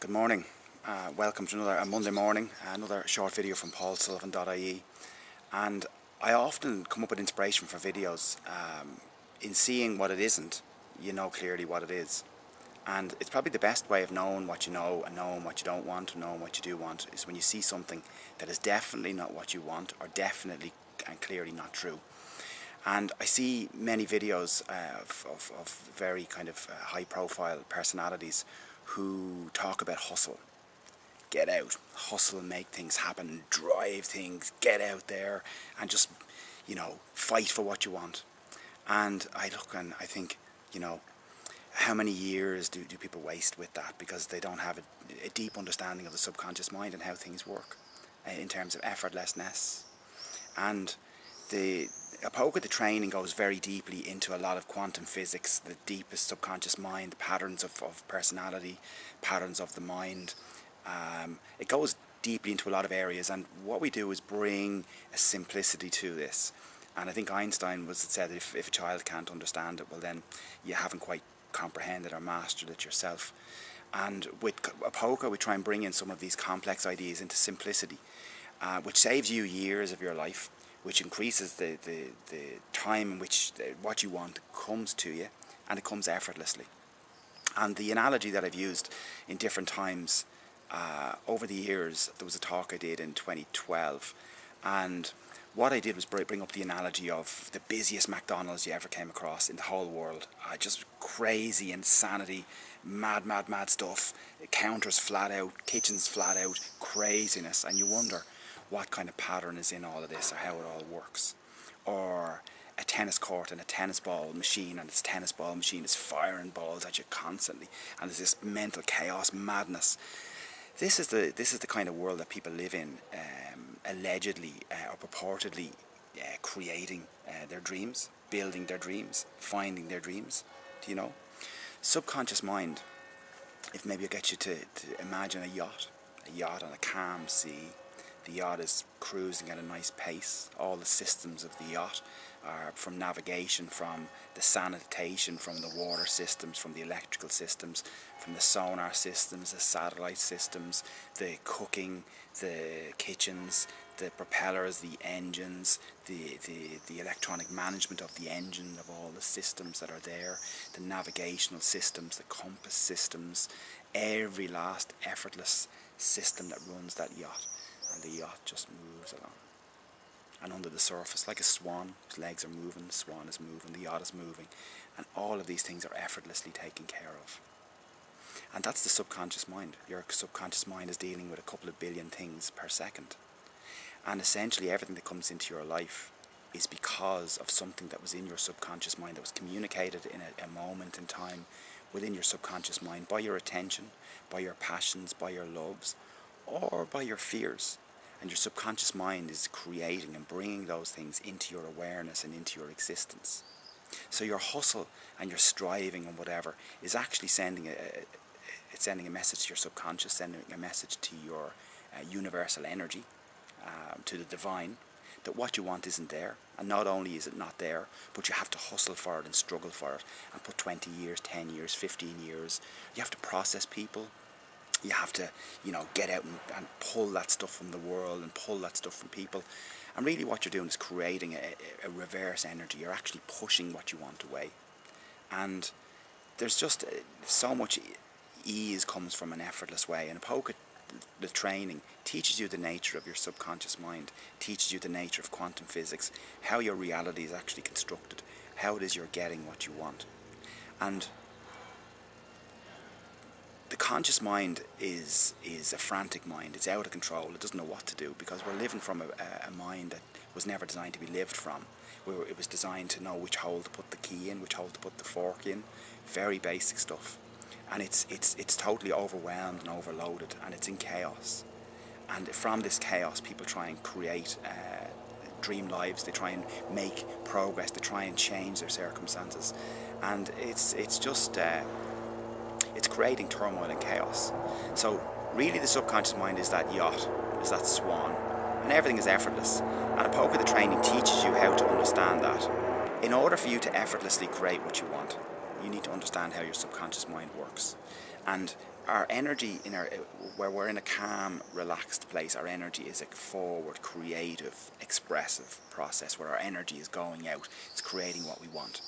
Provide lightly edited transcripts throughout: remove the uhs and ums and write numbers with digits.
Good morning. Welcome to another Monday morning, another short video from Sullivan.ie. And I often come up with inspiration for videos. In seeing what it isn't, you know clearly what it is. And it's probably the best way of knowing what you know and knowing what you don't want and knowing what you do want is when you see something that is definitely not what you want or definitely and clearly not true. And I see many videos of very kind of high profile personalities who talk about hustle. Get out, hustle, make things happen, drive things, get out there and just, fight for what you want. And I look and I think, how many years do people waste with that because they don't have a deep understanding of the subconscious mind and how things work in terms of effortlessness. And the Apoca, the training, goes very deeply into a lot of quantum physics, the deepest subconscious mind, the patterns of personality, patterns of the mind. It goes deeply into a lot of areas, and what we do is bring a simplicity to this. And I think Einstein said that if a child can't understand it, well then you haven't quite comprehended or mastered it yourself. And with Apoca we try and bring in some of these complex ideas into simplicity, which saves you years of your life, which increases the time in which what you want comes to you, and it comes effortlessly. And the analogy that I've used in different times over the years, there was a talk I did in 2012, and what I did was bring up the analogy of the busiest McDonald's you ever came across in the whole world. Just crazy insanity, mad stuff, counters flat out, kitchens flat out, craziness, and you wonder what kind of pattern is in all of this or how it all works. Or a tennis court and a tennis ball machine, and its tennis ball machine is firing balls at you constantly, and there's this mental chaos, madness. This is the kind of world that people live in, allegedly or purportedly creating their dreams, building their dreams, finding their dreams. Do you know? Subconscious mind, if maybe I get you to imagine a yacht on a calm sea. The yacht is cruising at a nice pace. All the systems of the yacht are from navigation, from the sanitation, from the water systems, from the electrical systems, from the sonar systems, the satellite systems, the cooking, the kitchens, the propellers, the engines, the electronic management of the engine, of all the systems that are there, the navigational systems, the compass systems, every last effortless system that runs that yacht. And the yacht just moves along. And under the surface, like a swan, his legs are moving, the swan is moving, the yacht is moving, and all of these things are effortlessly taken care of. And that's the subconscious mind. Your subconscious mind is dealing with a couple of billion things per second. And essentially everything that comes into your life is because of something that was in your subconscious mind, that was communicated in a moment in time within your subconscious mind by your attention, by your passions, by your loves, or by your fears. And your subconscious mind is creating and bringing those things into your awareness and into your existence. So your hustle and your striving and whatever is actually sending a message to your subconscious, sending a message to your universal energy, to the divine, that what you want isn't there. And not only is it not there, but you have to hustle for it and struggle for it and put 20 years, 10 years, 15 years. You have to process people. You have to, get out and pull that stuff from the world and pull that stuff from people. And really what you're doing is creating a reverse energy. You're actually pushing what you want away. And there's just so much ease comes from an effortless way. And Apoca, the training, teaches you the nature of your subconscious mind, teaches you the nature of quantum physics, how your reality is actually constructed, how it is you're getting what you want. And the conscious mind is a frantic mind. It's out of control. It doesn't know what to do because we're living from a mind that was never designed to be lived from. It was designed to know which hole to put the key in, which hole to put the fork in. Very basic stuff. And it's totally overwhelmed and overloaded, and it's in chaos. And from this chaos, people try and create dream lives. They try and make progress. They try and change their circumstances. And it's just it's creating turmoil and chaos. So really the subconscious mind is that yacht, is that swan, and everything is effortless. And Apoca, the training, teaches you how to understand that. In order for you to effortlessly create what you want, you need to understand how your subconscious mind works. And our energy, where we're in a calm, relaxed place, our energy is a forward, creative, expressive process where our energy is going out. It's creating what we want.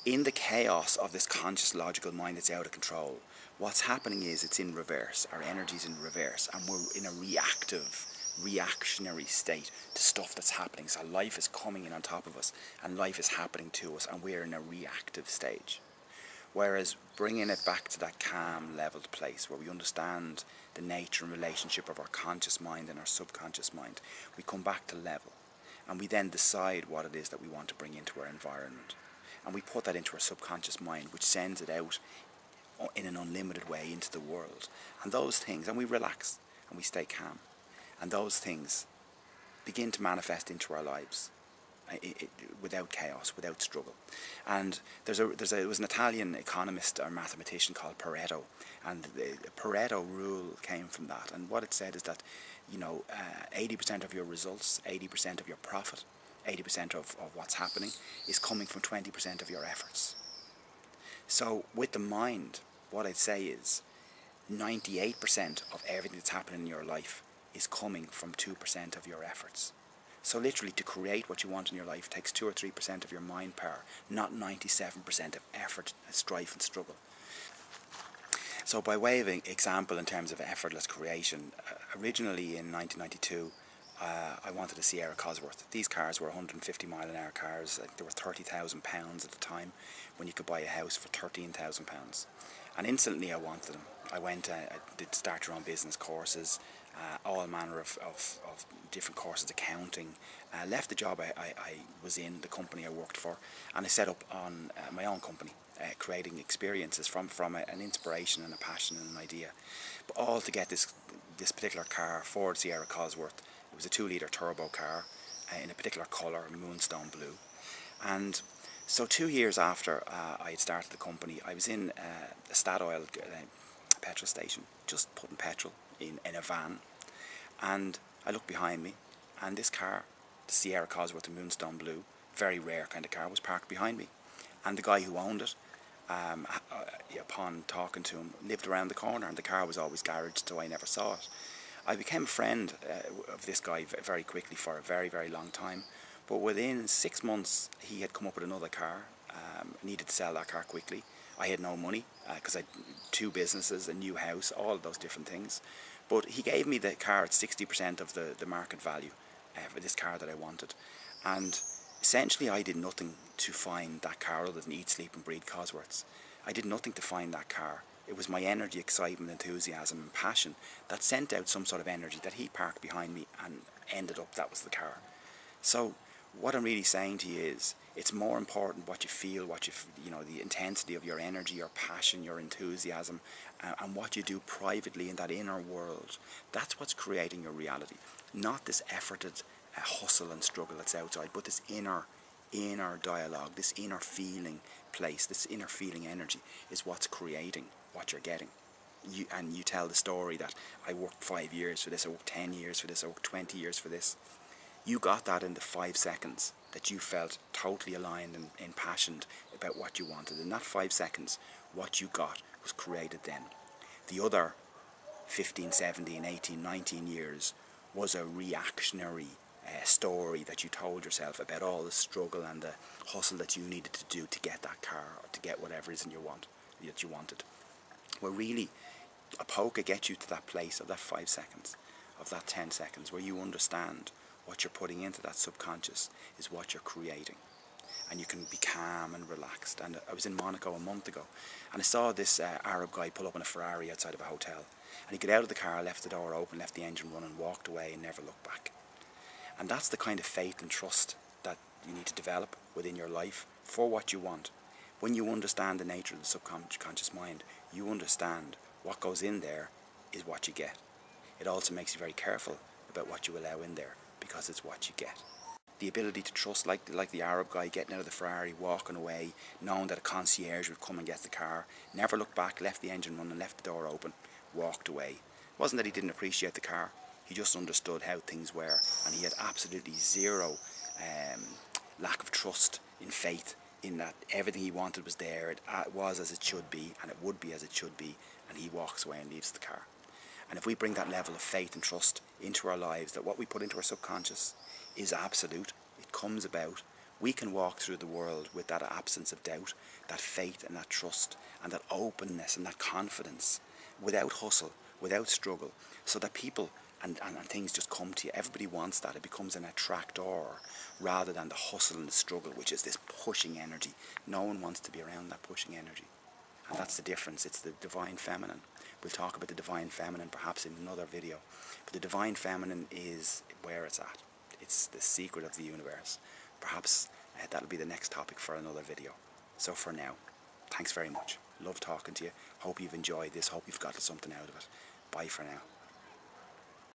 In the chaos of this conscious, logical mind that's out of control, what's happening is it's in reverse. Our energy's in reverse, and we're in a reactionary state to stuff that's happening. So life is coming in on top of us, and life is happening to us, and we're in a reactive stage. Whereas bringing it back to that calm, leveled place where we understand the nature and relationship of our conscious mind and our subconscious mind, we come back to level, and we then decide what it is that we want to bring into our environment. And we put that into our subconscious mind, which sends it out in an unlimited way into the world. And those things, and we relax and we stay calm, and those things begin to manifest into our lives. Without chaos, without struggle. And there was an Italian economist or mathematician called Pareto, and the Pareto rule came from that. And what it said is that 80% of your results, 80% of your profit, 80% of what's happening is coming from 20% of your efforts. So with the mind, what I'd say is 98% of everything that's happening in your life is coming from 2% of your efforts. So literally, to create what you want in your life takes 2 or 3% of your mind power, not 97% of effort, strife and struggle. So by way of example in terms of effortless creation, originally in 1992, I wanted a Sierra Cosworth. These cars were 150 mile an hour cars. They were £30,000 at the time, when you could buy a house for £13,000. And instantly I wanted them. I did start your own business courses, all manner of different courses, accounting. Left the job I was in, the company I worked for, and I set up on my own company, creating experiences from an inspiration and a passion and an idea. But all to get this particular car, Ford Sierra Cosworth. It was a 2-litre turbo car in a particular colour, moonstone blue. And so 2 years after I had started the company, I was in a Statoil petrol station, just putting petrol in a van. And I looked behind me, and this car, the Sierra Cosworth, the moonstone blue, very rare kind of car, was parked behind me. And the guy who owned it, upon talking to him, lived around the corner, and the car was always garaged, so I never saw it. I became a friend of this guy very quickly for a very, very long time. But within 6 months, he had come up with another car, needed to sell that car quickly. I had no money because I had 2 businesses, a new house, all of those different things. But he gave me the car at 60% of the market value for this car that I wanted. And essentially I did nothing to find that car other than eat, sleep and breathe Cosworths. I did nothing to find that car. It was my energy, excitement, enthusiasm and passion that sent out some sort of energy that he parked behind me, and ended up that was the car. So what I'm really saying to you is, it's more important what you feel, the intensity of your energy, your passion, your enthusiasm, and what you do privately in that inner world. That's what's creating your reality, not this efforted hustle and struggle that's outside, but this inner dialogue, this inner feeling place, this inner feeling energy is what's creating what you're getting. You tell the story that I worked 5 years for this, I worked 10 years for this, I worked 20 years for this. You got that in the 5 seconds that you felt totally aligned and impassioned about what you wanted. In that 5 seconds, what you got was created then. The other 15, 17, 18, 19 years was a reactionary story that you told yourself about all the struggle and the hustle that you needed to do to get that car, or to get whatever it is that you wanted. Where really, Apoca gets you to that place of that 5 seconds, of that 10 seconds, where you understand what you're putting into that subconscious is what you're creating. And you can be calm and relaxed. And I was in Monaco a month ago, and I saw this Arab guy pull up in a Ferrari outside of a hotel. And he got out of the car, left the door open, left the engine running, walked away and never looked back. And that's the kind of faith and trust that you need to develop within your life for what you want. When you understand the nature of the subconscious mind, you understand what goes in there is what you get. It also makes you very careful about what you allow in there, because it's what you get. The ability to trust, like the Arab guy getting out of the Ferrari, walking away, knowing that a concierge would come and get the car, never looked back, left the engine running, left the door open, walked away. It wasn't that he didn't appreciate the car, he just understood how things were, and he had absolutely zero lack of trust in faith in that everything he wanted was there, it was as it should be, and it would be as it should be, and he walks away and leaves the car. And if we bring that level of faith and trust into our lives, that what we put into our subconscious is absolute, it comes about, we can walk through the world with that absence of doubt, that faith and that trust, and that openness and that confidence, without hustle, without struggle, so that people and things just come to you. Everybody wants that. It becomes an attractor rather than the hustle and the struggle, which is this pushing energy. No one wants to be around that pushing energy. And that's the difference. It's the divine feminine. We'll talk about the divine feminine perhaps in another video. But the divine feminine is where it's at. It's the secret of the universe. Perhaps that'll be the next topic for another video. So for now, thanks very much. Love talking to you. Hope you've enjoyed this. Hope you've got something out of it. Bye for now.